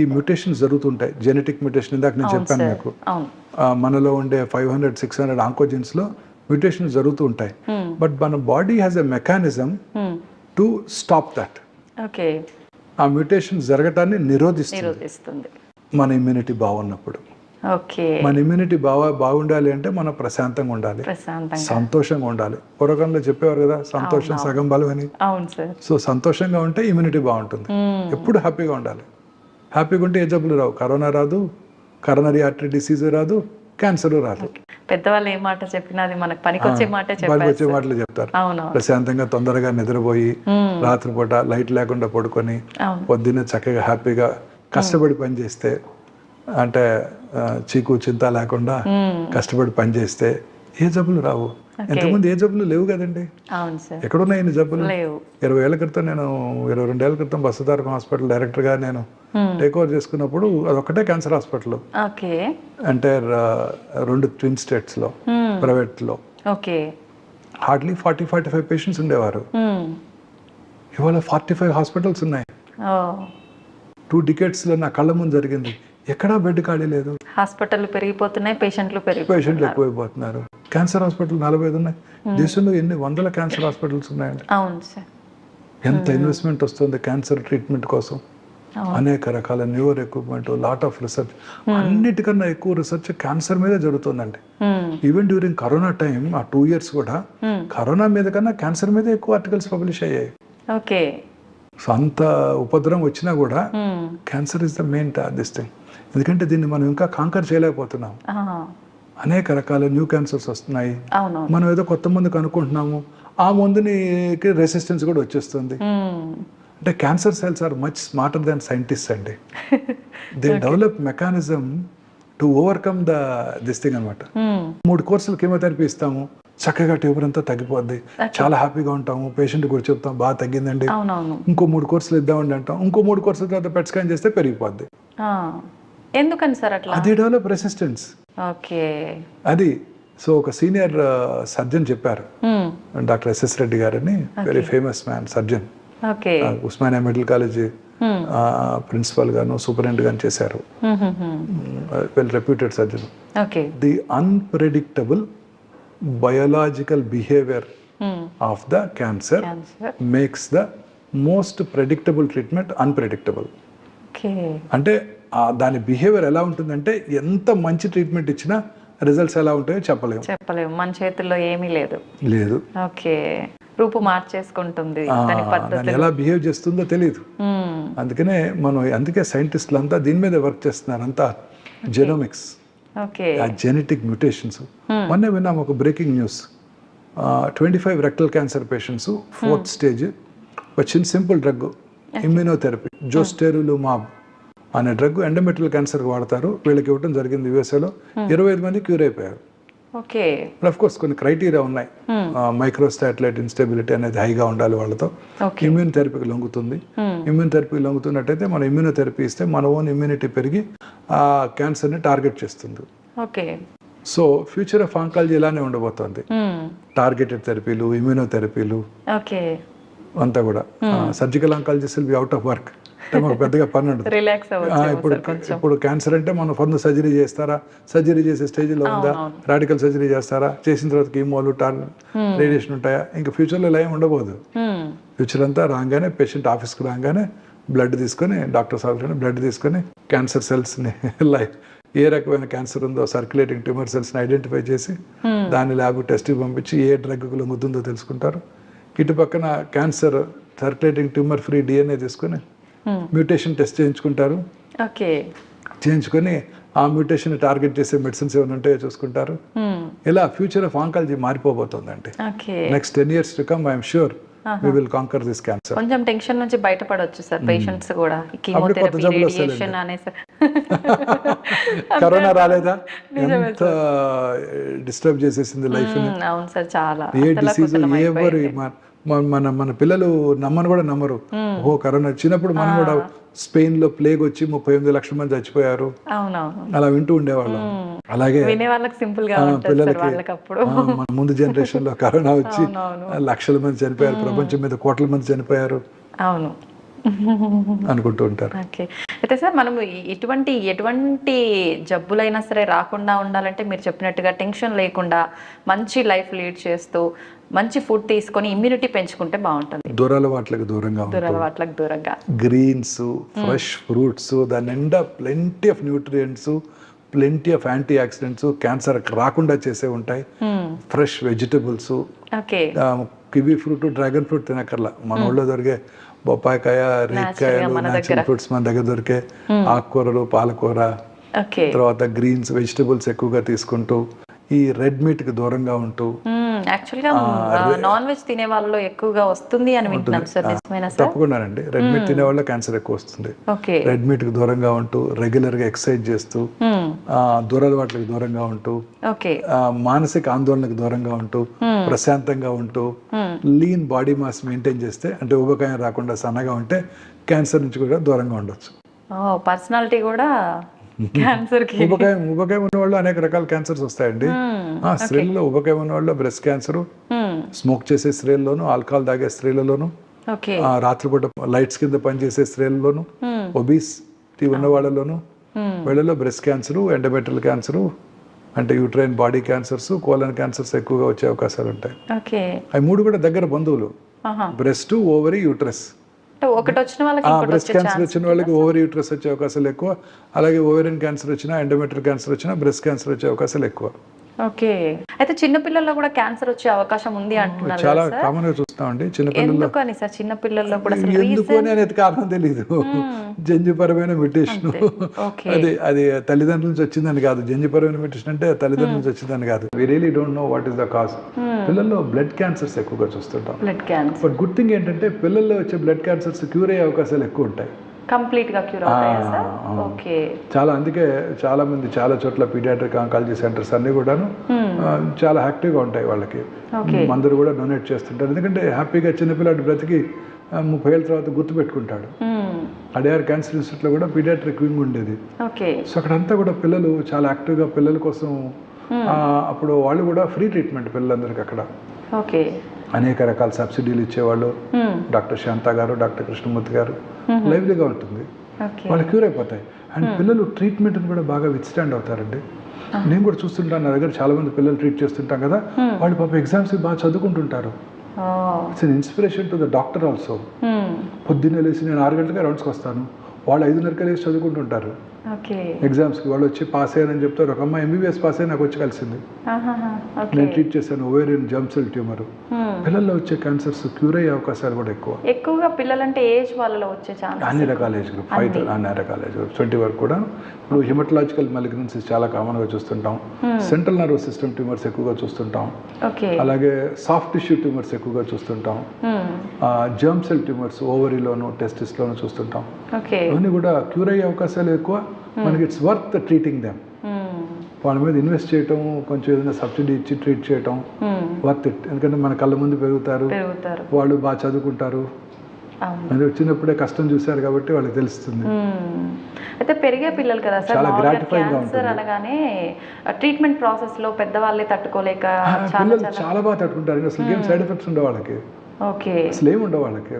ఈ మ్యూటేషన్స్ జరుగుతుంటాయి. జెనెటిక్ మ్యూటేషన్ ఇందాక నేను చెప్పాను మీకు. మనలో ఉండే 500-600 ఆంకోజెన్స్ లో మ్యూటేషన్స్ జరుగుతూ ఉంటాయి. బట్ మన body has a mechanism to stop that. ఆ మ్యూటేషన్స్ జరగటాన్ని నిరోధిస్తుంది మన ఇమ్యూనిటీ బాగున్నప్పుడు. మన ఇమ్యూనిటీ బాగుండాలి అంటే మనం ప్రశాంతంగా ఉండాలి, సంతోషంగా ఉండాలి. పూర్వకాలంలో చెప్పేవారు కదా, సంతోషం సగం బలం అని. సో సంతోషంగా ఉంటే ఇమ్యూనిటీ బాగుంటుంది. ఎప్పుడు హ్యాపీగా ఉండాలి. హ్యాపీగా ఉంటే ఏ జబ్బులు రావు. కరోనా రాదు, కరోనరీ ఆర్టరీ డిసీజ్ రాదు, క్యాన్సర్ రాదు. పెద్దవాళ్ళు ఏ మాట చెప్పినా అది మనకు పనికొచ్చే మాటే వాళ్ళకి వచ్చే చెప్పారు. మాటలు చెప్తారు. అవును. ప్రశాంతంగా తొందరగా నిద్రపోయి రాత్రిపూట లైట్ లేకుండా పడుకొని అవును. పొద్దున్నే చక్కగా హ్యాపీగా కష్టపడి పని చేస్తే, అంటే చీకు చింత లేకుండా కష్టపడి పని చేస్తే ఏ జబ్బులు రావు. ఇంతకుముందు ఏ జబ్బులు లేవు కదండి. అవును సార్. ఎక్కడున్నాయి ఇన్ని జబ్బులు? లేవు. 20 ఏళ్ల క్రితం నేను 22 ఏళ్ల క్రితం బసవతారకం హాస్పిటల్ డైరెక్టర్గా నేను టేక్ ఓవర్ చేసుకున్నప్పుడు అదొక్కటే క్యాన్సర్ హాస్పిటల్. ఓకే. అంటే 2 ట్విన్ స్టేట్స్లో ప్రైవేట్లో ఓకే. హార్డ్లీ 40-45 పేషెంట్స్ ఉండేవారు. ఇవాళ 45 హాస్పిటల్స్ ఉన్నాయి. 2 డికేట్స్లో నా కళ్ళ ముందు జరిగింది. ఎక్కడా బెడ్ ఖాళీ లేదు. హాస్పిటల్ పెరిగిపోతున్నాయి, పేషెంట్లు పేషెంట్లు ఎక్కువైపోతున్నారు. క్యాన్సర్ హాస్పిటల్ 45 ఉన్నాయి. దేశంలో ఎన్ని వందల క్యాన్సర్ హాస్పిటల్స్ ఉన్నాయండి. అవును సార్. ఎంత ఇన్వెస్ట్మెంట్ వస్తుంది క్యాన్సర్ ట్రీట్మెంట్ కోసం. అనేక రకాల newer equipment, lot of research. అన్నిటికన్నా ఎక్కువ రీసెర్చ్ క్యాన్సర్ మీద జరుగుతుందండి. ఈవెన్ డ్యూరింగ్ కరోనా టైం, ఆ 2 years కూడా కరోనా మీద కన్నా క్యాన్సర్ మీద ఎక్కువ ఆర్టికల్స్ పబ్లిష్ అయ్యాయి. ఓకే. సో అంత ఉపద్రవం వచ్చినా కూడా cancer is the main this thing. ఎందుకంటే దీన్ని మనం ఇంకా కాంకర్ చేయలేకపోతున్నాం. అనేక రకాల న్యూ క్యాన్సర్స్ వస్తున్నాయి. మనం ఏదో కొత్త మందు కనుక్కుంటున్నాము, ఆ మందుని రెసిస్టెన్స్ కూడా వచ్చేస్తుంది. అంటే cancer cells are much smarter than scientist అండి. They develop mechanism to overcome this thing అనమాట. 3 కోర్సులు కీమోథెరపీ ఇస్తాము, చక్కగా ట్యూబర్ అంతా తగ్గిపోద్ది, చాలా హ్యాపీగా ఉంటాము. పేషెంట్ కూడా చెప్తాం బాగా తగ్గిందండి. ఇంకో 3 కోర్సులు ఇద్దామండి అంటాం. ఇంకో 3 కోర్సుల తర్వాత పెట్ స్కాన్ చేస్తే పెరిగిపోద్ది. ఎందుకని సార్ అట్లా? అది డెవలప్ రెసిస్టెన్స్. ఓకే. అది సో ఒక సీనియర్ సర్జన్ చెప్పారు, డాక్టర్ ఎస్ఎస్ రెడ్డి గారని, very famous man surgeon. Osmania medical college principal గాను సూపరింటెండెంట్ గాను చేశారు. Well reputed surgeon. The unpredictable biological behaviour of the cancer makes the most predictable treatment unpredictable. అంటే దాని బిహేవియర్ ఎలా ఉంటుందంటే ఎంత మంచి ట్రీట్మెంట్ ఇచ్చినా రిజల్ట్స్ ఎలా ఉంటాయో చెప్పలేము. మన చేతుల్లో ఏమీ లేదు. ఓకే. రూపు మార్చేసుకుంటుంది, ఎలా బిహేవ్ చేస్తుందో తెలియదు. అందుకనే అందుకే సైంటిస్టులు అంతా దీని మీద వర్క్ చేస్తున్నారు. అంతా జెనోమిక్స్, జెనెటిక్ మ్యూటేషన్స్. మొన్నే విన్నాం ఒక breaking news. 25 rectal cancer patients 4th stage వచ్చిన సింపుల్ డ్రగ్ ఇమ్యూనోథెరపీ, జోస్టెరులుమాబ్ అనే డ్రగ్ ఎండోమెట్రియల్ క్యాన్సర్ వాడతారు. వీళ్ళకి ఇవ్వడం జరిగింది USA లో. 25 మంది క్యూర్ అయిపోయారు. అఫ్ కోర్స్ కొన్ని క్రైటీరియా ఉన్నాయి. మైక్రోస్టాటిలైట్ ఇన్స్టెబిలిటీ అనేది హైగా ఉండాలి వాళ్ళతో. ఇమ్యూన్ థెరపీకి లొంగుతుంది. ఇమ్యూన్ థెరపీకి లొంగుతున్నట్టయితే మనం ఇమ్యూనోథెరపీ ఇస్తే మన ఓన్ ఇమ్యూనిటీ పెరిగి ఆ క్యాన్సర్ని టార్గెట్ చేస్తుంది. సో ఫ్యూచర్ ఆఫ్ ఆంకాలజీ ఇలానే ఉండబోతోంది. టార్గెటెడ్ థెరపీలు, ఇమ్యూనోథెరపీలు అంతా కూడా. Surgical oncologist will be out of work. మాకు పెద్దగా పని ఉండదు. ఇప్పుడు క్యాన్సర్ అంటే మనం ఫండ్ సర్జరీ చేస్తారా, సర్జరీ చేసే స్టేజ్లో ఉందా, రాడికల్ సర్జరీ చేస్తారా, చేసిన తర్వాత కీమోలు, రేడియేషన్ ఉంటాయా, ఇంకా ఫ్యూచర్లో ఇలా ఏమి ఉండబోదు. ఫ్యూచర్ అంతా రాగానే పేషెంట్ ఆఫీస్కి రాగానే బ్లడ్ తీసుకొని, డాక్టర్స్ ఆఫీస్లో బ్లడ్ తీసుకొని క్యాన్సర్ సెల్స్ని ఏ రకమైన క్యాన్సర్ ఉందో సర్క్యులేటింగ్ ట్యూమర్ సెల్స్ని ఐడెంటిఫై చేసి దాని ల్యాబ్ టెస్ట్కి పంపించి ఏ డ్రగ్కు లొంగుతుందో తెలుసుకుంటారు. ఇటు పక్కన cancer circulating tumour free DNA తీసుకొని మ్యూటేషన్ టెస్ట్ చేయించుకుంటారు. చేయించుకొని ఆ మ్యూటేషన్ టార్గెట్ చేసే మెడిసిన్స్ ఏమైనా ఉంటాయో చూసుకుంటారు. ఇలా ఫ్యూచర్ ఆఫ్ ఆంకాలజీ మారిపోబోతోందండి. Next 10 years to come I'm sure we will conquer this cancer. కొంచెం టెన్షన్ నుంచి బయటపడొచ్చు సార్ పేషెంట్స్ కూడా. కీమోథెరపీ, రేడియేషన్ అనేసి. కరోనా రాలేదా, ఎంత డిస్టర్బ్ చేసేసింది లైఫ్ ని. అవును సార్, చాలా. ఏ డిసీజ్ ఎవరు మన పిల్లలు నమ్మను కూడా నమ్మరు. ఓ కరోనా వచ్చినప్పుడు మనం కూడా స్పెయిన్ లో ప్లేగ్ వచ్చి 38 లక్షల మంది చచ్చిపోయారు అలా వింటూ ఉండేవాళ్ళం. అలాగే పిల్లలకి మన ముందు జనరేషన్ లో కరోనా వచ్చి లక్షల మంది చనిపోయారు, ప్రపంచం మీద కోట్ల మంది చనిపోయారు అనుకుంటూ ఉంటారు. అయితే సార్ మనం ఎటువంటి జబ్బులైనా సరే రాకుండా ఉండాలంటే మీరు చెప్పినట్టుగా టెన్షన్ లేకుండా మంచి లైఫ్ లీడ్ చేస్తూ మంచి ఫుడ్ తీసుకొని ఇమ్యూనిటీ పెంచుకుంటే బాగుంటుంది. దురలవాట్లకు దూరంగా గ్రీన్స్, ఫ్రెష్ ఫ్రూట్స్, దాని నిండా plenty of nutrients, plenty of antioxidants, cancer రాకుండా చేసే ఉంటాయి. Fresh vegetables, kiwi fruit, dragon fruit తినక్కర్లా, మన ఊళ్ళో దొరికే బొప్పాయికాయ, రేగికాయలు, న్యాచురల్ ఫ్రూట్స్ మన దగ్గర దొరికే, ఆకుకూరలు, పాలకూర, ఓకే. తర్వాత గ్రీన్స్ వెజిటబుల్స్ ఎక్కువగా తీసుకుంటూ ఈ రెడ్ మీట్కి దూరంగా ఉంటూ. యాక్చువల్గా నాన్ వెజ్ తినే వాళ్ళలో ఎక్కువగా వస్తుంది అని వింటున్నాను సార్, నిజమేనా సార్? తప్పకుండానండి, రెడ్ మీట్ తినే వాళ్ళ క్యాన్సర్ ఎక్కువ వస్తుంది. ఓకే. రెడ్ మీట్కి దూరంగా ఉంటూ రెగ్యులర్గా ఎక్సర్సైజ్ చేస్తూ దురలవాట్లకు దూరంగా ఉంటూ ఓకే. మానసిక ఆందోళనకు దూరంగా ఉంటూ ప్రశాంతంగా ఉంటూ లీన్ బాడీ మాస్ మెయింటైన్ చేస్తే, అంటే ఊబకాయం రాకుండా సన్నగా ఉంటే క్యాన్సర్ నుంచి కూడా దూరంగా ఉండొచ్చు. పర్సనాలిటీ కూడా క్యాన్సర్ కి. ఊబకాయం ఉన్న వాళ్ళు అనేక రకాల క్యాన్సర్స్ వస్తాయండి. స్త్రీలలో ఊబకాయం ఉన్న వాళ్ళు బ్రెస్ట్ క్యాన్సర్, స్మోక్ చేసే స్త్రీలలోను, ఆల్కహాల్ తాగే స్త్రీలలోను, రాత్రిపూట లైట్స్ కింద పనిచేసే స్త్రీలలోను, ఒబీసిటీ ఉన్న వాళ్ళలోను, వీళ్ళలో బ్రెస్ట్ క్యాన్సర్, ఎండోమెట్రియల్ క్యాన్సర్, అంటే uterine body cancers, colon cancers ఎక్కువగా వచ్చే అవకాశాలు ఉంటాయి. అవి మూడు కూడా దగ్గర బంధువులు, బ్రెస్ట్, ఓవరీ, యూట్రస్. ఒకటి వచ్చిన వాళ్ళకి బ్రెస్ట్ క్యాన్సర్ వచ్చిన వాళ్ళకి ఓవరీ యూట్రస్ వచ్చే అవకాశాలు ఎక్కువ, అలాగే ఓవేరియన్ క్యాన్సర్ వచ్చినా, ఎండోమెట్రియల్ క్యాన్సర్ వచ్చినా బ్రెస్ట్ క్యాన్సర్ వచ్చే అవకాశాలు ఎక్కువ. ఓకే. అయితే చిన్న పిల్లల్లో కూడా క్యాన్సర్ వచ్చే అవకాశం ఉంది అంటున్నారు. చాలా కామన్ గా చూస్తామండి చిన్న పిల్లల్లో. ఎందుకని సార్ చిన్న పిల్లల్లో కూడా ఎందుకు అనేది కారణం తెలియదు. జన్యుపరమైన మ్యూటేషన్, అది తల్లిదండ్రుల నుంచి వచ్చిందని కాదు. జన్యుపరమైన మ్యూటేషన్ అంటే తల్లిదండ్రుల నుంచి వచ్చిందని కాదు. We really don't know what is the cause. పిల్లల్లో బ్లడ్ క్యాన్సర్స్ ఎక్కువగా చూస్తుంటాం. బట్ గుడ్ థింగ్ ఏంటంటే పిల్లల్లో వచ్చే బ్లడ్ క్యాన్సర్స్ క్యూర్ అయ్యే అవకాశాలు ఎక్కువ ఉంటాయి. కంప్లీట్ గా క్యూర్ అవుతాయా సార్? ఓకే. చాలా, అందుకే చాలా మంది చాలా చోట్ల పీడియాట్రిక్ ఆంకాలజీ సెంటర్స్ అన్ని కూడాను చాలా యాక్టివ్గా ఉంటాయి. వాళ్ళకి మందులు కూడా డొనేట్ చేస్తుంటారు. ఎందుకంటే హ్యాపీగా చిన్నపిల్లాడి బ్రతికి 30 ఏళ్ళ తర్వాత గుర్తు పెట్టుకుంటాడు. అడియార్ క్యాన్సర్ ఇన్స్టిట్యూట్లో కూడా పీడియాట్రిక్ వింగ్ ఉండేది. సో అక్కడంతా కూడా పిల్లలు చాలా యాక్టివ్గా పిల్లల కోసం, అప్పుడు వాళ్ళు కూడా ఫ్రీ ట్రీట్మెంట్ పిల్లలందరికీ అక్కడ. అనేక రకాల సబ్సిడీలు ఇచ్చేవాళ్ళు. డాక్టర్ శాంత గారు, డాక్టర్ కృష్ణమూర్తి గారు, లైవ్లీగా ఉంటుంది. వాళ్ళు క్యూర్ అయిపోతాయి. అండ్ పిల్లలు ట్రీట్మెంట్ని కూడా బాగా విత్స్టాండ్ అవుతారండి. నేను కూడా చూస్తుంటాను, నా దగ్గర చాలా మంది పిల్లలు ట్రీట్ చేస్తుంటాం కదా, వాళ్ళు పాప ఎగ్జామ్స్ బాగా చదువుకుంటుంటారు. It's an inspiration to the doctor also. పొద్దున్నే లేచి నేను 6 గంటలకే రౌండ్స్కి వస్తాను, వాళ్ళు 5:30కే లేచి చదువుకుంటుంటారు. ఎగ్జామ్స్కి వాళ్ళు వచ్చి పాస్ అయ్యారని చెప్తారు. ఒక అమ్మాయి MBBS పాస్ అయ్యి నాకు వచ్చి కలిసింది. నేను ట్రీట్ చేశాను ఓవేరియన్ జర్మ్ సెల్ ట్యూమర్. పిల్లల్లో వచ్చే క్యాన్సర్స్ క్యూర్ అయ్యే అవకాశాలు కూడా ఎక్కువగా పిల్లలంటే ఏజ్ వాళ్ళలో వచ్చే ఛాన్స్ అన్ని రకాల ఏజ్ గ్రూప్, అన్ని రకాల ఏజ్ గ్రూప్ 20 వరకు కూడా. ఇప్పుడు హిమటలాజికల్ మలిగ్నెన్సీస్ చాలా కామన్గా చూస్తుంటాం. సెంట్రల్ నర్వస్ సిస్టమ్ ట్యూమర్స్ ఎక్కువగా చూస్తుంటాం. అలాగే సాఫ్ట్ టిష్యూ ట్యూమర్స్ ఎక్కువగా చూస్తుంటాం. జర్మ్ సెల్ ట్యూమర్స్ ఓవరీలోను, టెస్టిస్లోను చూస్తుంటాం. ఇవన్నీ కూడా క్యూర్ అయ్యే అవకాశాలు ఎక్కువ. మనకి ఇట్స్ వర్త్ ట్రీటింగ్ దెమ్. వాళ్ళ మీద ఇన్వెస్ట్ చేయటం, కొంచెం ఏదైనా సబ్సిడీ ఇచ్చి ట్రీట్ చేయటం వర్త్ ఇట్. ఎందుకంటే మన కళ్ళ ముందు పెరుగుతారు, వాళ్ళు బాగా చదువుకుంటారు. వచ్చినప్పుడే కష్టం చూశారు కాబట్టి వాళ్ళకి తెలుస్తుంది. అయితే పెరిగే పిల్లలు కదా సార్, చాలా గ్రాటిఫైయింగ్ గా ఉంటుంది. అనగానే ట్రీట్మెంట్ ప్రాసెస్ లో పెద్దవాళ్ళే తట్టుకోలేక పిల్లలు చాలా బాగా తట్టుకుంటారు. అసలు ఏం సైడ్ ఎఫెక్ట్స్ ఉండవు వాళ్ళకి, అసలు ఏమి ఉండవు వాళ్ళకి.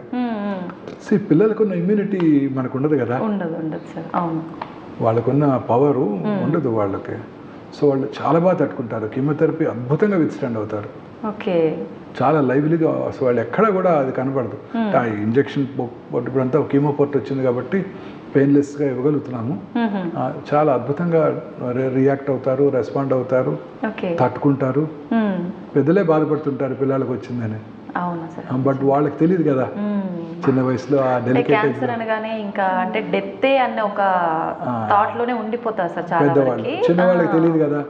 పిల్లలకున్న ఇమ్యూనిటీ మనకు ఉండదు కదా, వాళ్ళకున్న పవరు ఉండదు వాళ్ళకి. సో వాళ్ళు చాలా బాగా తట్టుకుంటారు. కీమోథెరపీ అద్భుతంగా విత్స్టాండ్ అవుతారు. చాలా లైవ్లీగా. అసలు వాళ్ళు ఎక్కడ కూడా అది కనపడదు. ఆ ఇంజెక్షన్ ఇప్పుడంతా కీమో పోర్ట్ వచ్చింది కాబట్టి పెయిన్లెస్గా ఇవ్వగలుగుతున్నాము. చాలా అద్భుతంగా రియాక్ట్ అవుతారు, రెస్పాండ్ అవుతారు, తట్టుకుంటారు. పెద్దలే బాధపడుతుంటారు పిల్లలకు వచ్చిందని, బట్ వాళ్ళకి తెలియదు కదా చిన్న వయసులో. ఆ క్యాన్సర్ అనగానే ఇంకా అంటే డెత్ అన్న ఒక థాట్ లోనే ఉండిపోతారు సార్ చాలా పెద్దవాళ్ళు. చిన్నవాళ్ళకి తెలియదు కదా,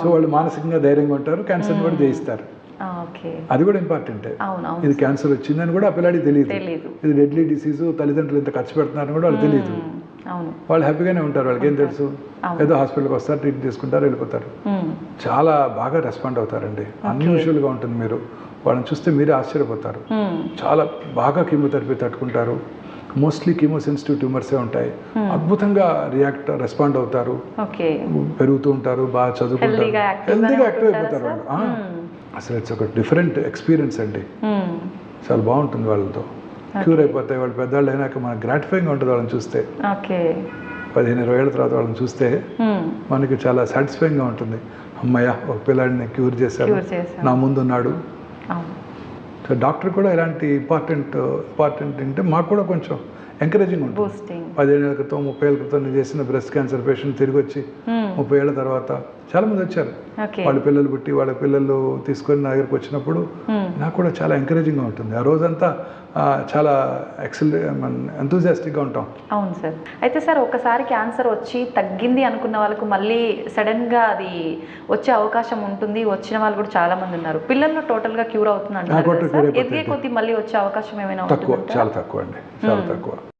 సో వాళ్ళు మానసికంగా ధైర్యంగా ఉంటారు, క్యాన్సర్ కూడా జయిస్తారు. అది కూడా ఇంపార్టెంట్. ఇది క్యాన్సర్ వచ్చిందని కూడా ఆ పిల్లాడికి తెలియదు. ఇది డెడ్లీ డిసీజ్, తల్లిదండ్రులు ఎంత ఖర్చు పెడుతున్నారని కూడా వాళ్ళకి తెలియదు. వాళ్ళు హ్యాపీగానే ఉంటారు. వాళ్ళకి ఏం తెలుసు, ఏదో హాస్పిటల్కి వస్తారు, ట్రీట్ చేసుకుంటారు, వెళ్ళిపోతారు. చాలా బాగా రెస్పాండ్ అవుతారండి. అన్యూజువల్గా ఉంటుంది. మీరు వాళ్ళని చూస్తే మీరే ఆశ్చర్యపోతారు. చాలా బాగా కీమోథెరపీ తట్టుకుంటారు. మోస్ట్లీ కీమో సెన్సిటివ్ ట్యూమర్సే ఉంటాయి. అద్భుతంగా రెస్పాండ్ అవుతారు, పెరుగుతూ ఉంటారు, బాగా చదువుకుంటారు, హెల్తీగా యాక్టివ్ అయిపోతారు వాళ్ళు. అసలు ఇట్స్ ఒక డిఫరెంట్ ఎక్స్పీరియన్స్ అండి. చాలా బాగుంటుంది వాళ్ళతో. క్యూర్ అయిపోతాయి వాళ్ళు. పెద్దవాళ్ళు అయినాక మనకు గ్రాటిఫైయింగ్గా ఉంటుంది వాళ్ళని చూస్తే. 15-20 ఏళ్ళ తర్వాత వాళ్ళని చూస్తే మనకి చాలా సాటిస్ఫైయింగ్గా ఉంటుంది. అమ్మయ్య, ఒక పిల్లాడిని క్యూర్ చేశారు, నా ముందున్నాడు. సో డాక్టర్ కూడా ఇలాంటి ఇంపార్టెంట్ అంటే మాకు కూడా కొంచెం ఎంకరేజింగ్ ఉంటుంది. బూస్టింగ్ 15 ఏళ్ళ క్రితం 30 ఏళ్ళ క్రితం నేను చేసిన బ్రెస్ట్ క్యాన్సర్ పేషెంట్ తిరిగి వచ్చి 30 ఏళ్ళ తర్వాత చాలా మంది వచ్చారు. ఓకే వాళ్ళ పిల్లలు పుట్టి వాళ్ళ పిల్లలు తీసుకొని నా దగ్గరికి వచ్చినప్పుడు నాకు కూడా చాలా ఎంకరేజింగ్గా ఉంటుంది. ఆ రోజంతా చాలా ఎంతూజియాస్టిక్గా ఉంటాం. అవును సార్. అయితే సార్ ఒకసారి క్యాన్సర్ వచ్చి తగ్గింది అనుకున్న వాళ్ళకు మళ్ళీ సడన్గా అది వచ్చే అవకాశం ఉంటుంది. వచ్చిన వాళ్ళు కూడా చాలా మంది ఉన్నారు. పిల్లల్లో టోటల్గా క్యూర్ అవుతుంది అంటారు. ఎదిగే కొద్ది మళ్ళీ వచ్చే అవకాశం ఏమైనా తక్కువ, ఉంటుందా? చాలా తక్కువ అండి, చాలా తక్కువ.